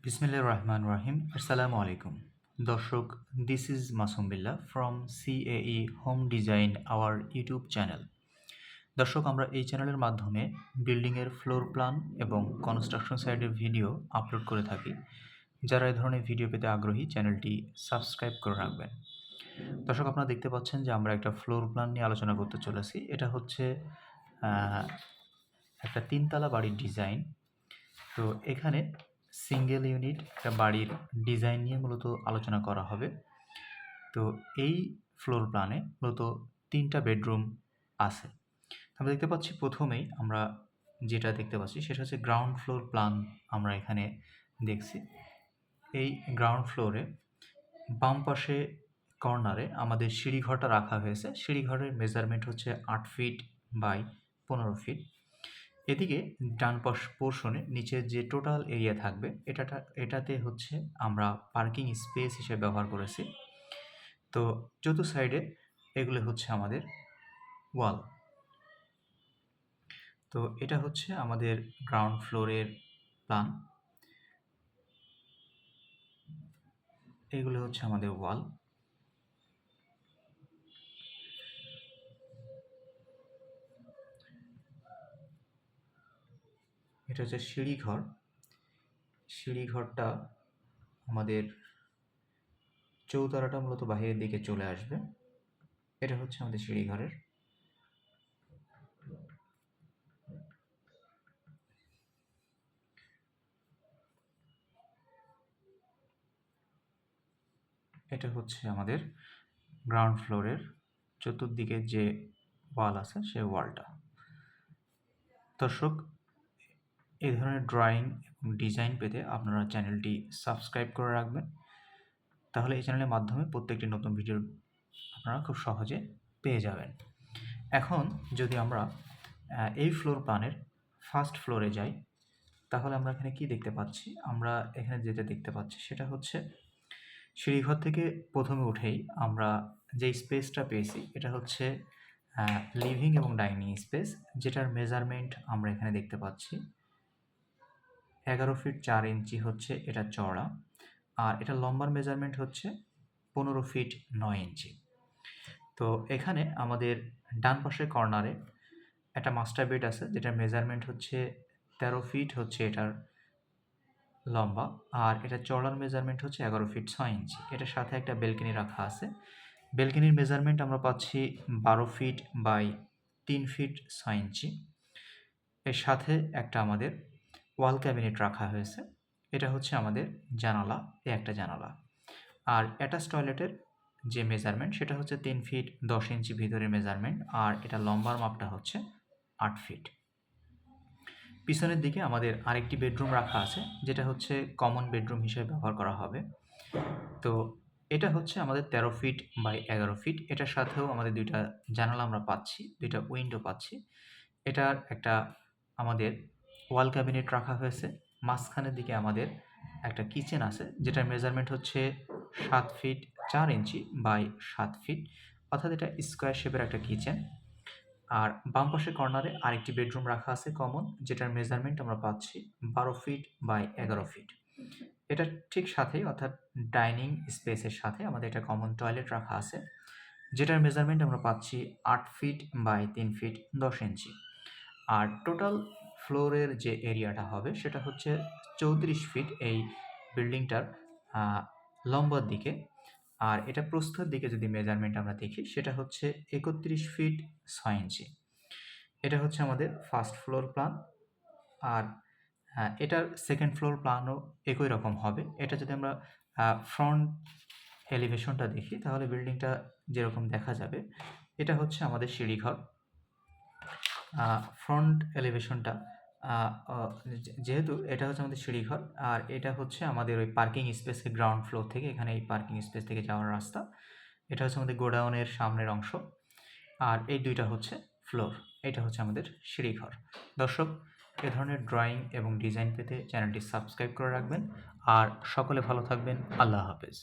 বিসমিল্লাহির রহমানির রহিম। আসসালামু আলাইকুম। দর্শক, this is Masum Billah from CAE home design our YouTube channel. দর্শক, আমরা এই চ্যানেলের মাধ্যমে বিল্ডিংয়ের ফ্লোর প্ল্যান এবং কনস্ট্রাকশন সাইটের ভিডিও আপলোড করে থাকি। যারা এই ধরনের ভিডিও পেতে আগ্রহী, চ্যানেলটি সাবস্ক্রাইব করে রাখবেন। দর্শক, আপনারা দেখতে পাচ্ছেন যে আমরা একটা ফ্লোর প্ল্যান নিয়ে আলোচনা করতে চলেছি। এটা হচ্ছে একটা তিনতলা বাড়ির ডিজাইন। তো এখানে সিঙ্গেল ইউনিট একটা বাড়ির ডিজাইন নিয়ে মূলত আলোচনা করা হবে। তো এই ফ্লোর প্ল্যানে মূলত ৩টা বেডরুম আছে। আমরা দেখতে পাচ্ছি, প্রথমেই আমরা যেটা দেখতে পাচ্ছি সেটা হচ্ছে গ্রাউন্ড ফ্লোর প্ল্যান। আমরা এখানে দেখছি এই গ্রাউন্ড ফ্লোরে বাম পাশে কর্নারে আমাদের সিঁড়িঘরটা রাখা হয়েছে। সিঁড়িঘরের মেজারমেন্ট হচ্ছে ৮ ফিট বাই ১৫ ফিট। এদিকে ডান পাশ পোর্শনে নিচের যে টোটাল এরিয়া থাকবে এটাতে হচ্ছে আমরা পার্কিং স্পেস হিসেবে ব্যবহার করেছি। তো চতুর্থ সাইডে এগুলো হচ্ছে আমাদের ওয়াল। তো এটা হচ্ছে আমাদের গ্রাউন্ড ফ্লোরের প্ল্যান। এগুলো হচ্ছে আমাদের ওয়াল। এটা হচ্ছে সিঁড়িঘর। সিঁড়িঘরটা আমাদের চৌতলাটা মূলত বাইরের দিকে চলে আসবে। এটা হচ্ছে আমাদের সিঁড়িঘরের। এটা হচ্ছে আমাদের গ্রাউন্ড ফ্লোরের চতুর্দিকে যে ওয়াল আছে সেই ওয়ালটা। দর্শক, এই ধরনের ড্রয়িং এবং ডিজাইন পেতে আপনারা চ্যানেলটি সাবস্ক্রাইব করে রাখবেন। তাহলে এই চ্যানেলের মাধ্যমে প্রত্যেকটি নতুন ভিডিও আপনারা খুব সহজে পেয়ে যাবেন। এখন যদি আমরা এই ফ্লোর প্ল্যানের ফার্স্ট ফ্লোরে যাই, তাহলে আমরা এখানে কি দেখতে পাচ্ছি? আমরা এখানে যেটা দেখতে পাচ্ছি সেটা হচ্ছে সিঁড়িঘর থেকে প্রথমে উঠেই আমরা যে স্পেসটা পেয়েছি এটা হচ্ছে লিভিং এবং ডাইনিং স্পেস, যেটার মেজারমেন্ট আমরা এখানে দেখতে পাচ্ছি 11 ফিট 4 ইঞ্চি হচ্ছে এটা চওড়া, আর এটা লম্বার মেজারমেন্ট হচ্ছে 15 ফিট 9 ইঞ্চি। তো এখানে আমাদের ডান পাশের কর্নারে একটা মাস্টার বেড আছে, যেটার মেজারমেন্ট হচ্ছে 13 ফিট হচ্ছে এটার লম্বা, আর এটা চওড়ার মেজারমেন্ট হচ্ছে 11 ফিট 6 ইঞ্চি। এটার সাথে একটা বেলকনি রাখা আছে। বেলকনির মেজারমেন্ট আমরা পাচ্ছি 12 ফিট বাই 3 ফিট 6 ইঞ্চি। এর সাথে একটা আমাদের ওয়াল ক্যাবিনেট রাখা হয়েছে। এটা হচ্ছে আমাদের জানালা, একটা জানালা। আর অ্যাটাচ টয়লেটের যে মেজারমেন্ট সেটা হচ্ছে 3 ফিট 10 ইঞ্চি ভিতরের মেজারমেন্ট, আর এটা লম্বার মাপটা হচ্ছে 8 ফিট। পিছনের দিকে আমাদের আরেকটি বেডরুম রাখা আছে, যেটা হচ্ছে কমন বেডরুম হিসেবে ব্যবহার করা হবে। তো এটা হচ্ছে আমাদের 13 ফিট বাই 11 ফিট। এটার সাথেও আমাদের 2টা জানালা আমরা পাচ্ছি, 2টা উইন্ডো পাচ্ছি। এটার একটা আমাদের ওয়াল ক্যাবিনেট রাখা হয়েছে। মাঝখানের দিকে আমাদের একটা কিচেন আছে, যেটার মেজারমেন্ট হচ্ছে 7 ফিট 4 ইঞ্চি বাই 7 ফিট, অর্থাৎ এটা স্কোয়ার শেপের একটা কিচেন। আর বাম পাশের কর্নারে আরেকটি বেডরুম রাখা আছে কমন, যেটার মেজারমেন্ট আমরা পাচ্ছি 12 ফিট বাই 11 ফিট। এটার ঠিক সাথেই, অর্থাৎ ডাইনিং স্পেসের সাথে আমাদের একটা কমন টয়লেট রাখা আছে, যেটার মেজারমেন্ট আমরা পাচ্ছি 8 ফিট বাই 3 ফিট 10 ইঞ্চি। আর টোটাল ফ্লোরের যে এরিয়াটা হবে সেটা হচ্ছে 34 ফিট এই বিল্ডিংটার লম্বার দিকে। আর এটা প্রস্থের দিকে যদি মেজারমেন্ট আমরা দেখি সেটা হচ্ছে 31 ফিট 6 ইঞ্চি। এটা হচ্ছে আমাদের ফার্স্ট ফ্লোর প্ল্যান। আর এটার সেকেন্ড ফ্লোর প্ল্যানও একই রকম হবে। এটা যদি আমরা ফ্রন্ট এলিভেশনটা দেখি তাহলে বিল্ডিংটা যেরকম দেখা যাবে, এটা হচ্ছে আমাদের সিঁড়িঘর। ফ্রন্ট এলিভেশনটা যেহেতু এটা হচ্ছে আমাদের সিঁড়িঘর, আর এটা হচ্ছে আমাদের ওই পার্কিং স্পেসের গ্রাউন্ড ফ্লোর থেকে এখানে এই পার্কিং স্পেস থেকে যাওয়ার রাস্তা। এটা হচ্ছে আমাদের গোডাউনের সামনের অংশ, আর এই 2টা হচ্ছে ফ্লোর। এটা হচ্ছে আমাদের সিঁড়িঘর। দর্শক, এ ধরনের ড্রয়িং এবং ডিজাইন পেতে চ্যানেলটি সাবস্ক্রাইব করে রাখবেন। আর সকলে ভালো থাকবেন। আল্লাহ হাফেজ।